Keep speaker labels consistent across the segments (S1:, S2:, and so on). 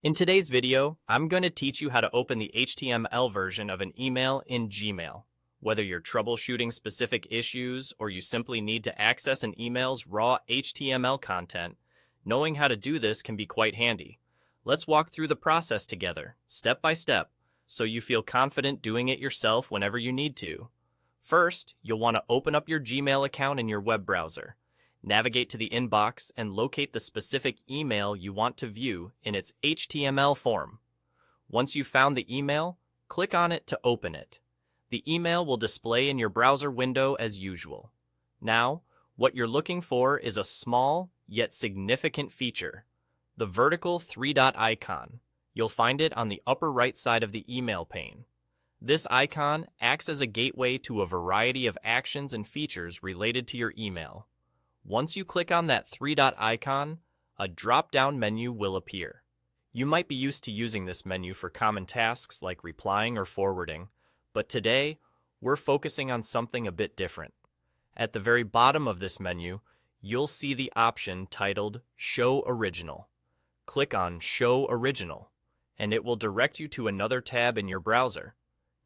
S1: In today's video, I'm going to teach you how to open the HTML version of an email in Gmail. Whether you're troubleshooting specific issues or you simply need to access an email's raw HTML content, knowing how to do this can be quite handy. Let's walk through the process together, step by step, so you feel confident doing it yourself whenever you need to. First, you'll want to open up your Gmail account in your web browser. Navigate to the inbox and locate the specific email you want to view in its HTML form. Once you've found the email, click on it to open it. The email will display in your browser window as usual. Now, what you're looking for is a small yet significant feature, the vertical three-dot icon. You'll find it on the upper right side of the email pane. This icon acts as a gateway to a variety of actions and features related to your email. Once you click on that three-dot icon, a drop-down menu will appear. You might be used to using this menu for common tasks like replying or forwarding, but today, we're focusing on something a bit different. At the very bottom of this menu, you'll see the option titled Show Original. Click on Show Original, and it will direct you to another tab in your browser.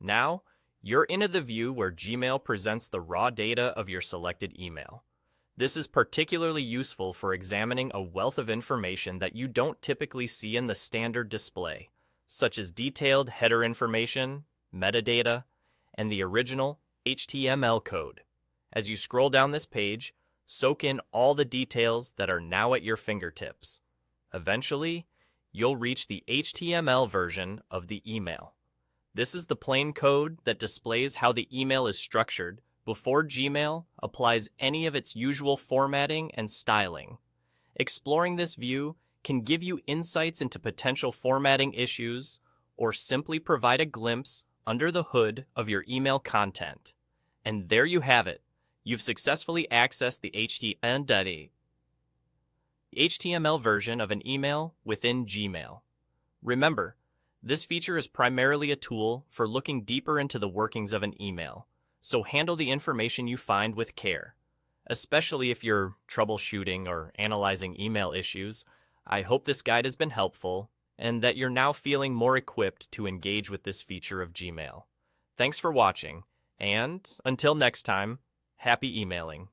S1: Now, you're in the view where Gmail presents the raw data of your selected email. This is particularly useful for examining a wealth of information that you don't typically see in the standard display, such as detailed header information, metadata, and the original HTML code. As you scroll down this page, soak in all the details that are now at your fingertips. Eventually, you'll reach the HTML version of the email. This is the plain code that displays how the email is structured before Gmail applies any of its usual formatting and styling. Exploring this view can give you insights into potential formatting issues or simply provide a glimpse under the hood of your email content. And there you have it. You've successfully accessed the HTML version of an email within Gmail. Remember, this feature is primarily a tool for looking deeper into the workings of an email. So handle the information you find with care. Especially if you're troubleshooting or analyzing email issues, I hope this guide has been helpful and that you're now feeling more equipped to engage with this feature of Gmail. Thanks for watching, and until next time, happy emailing.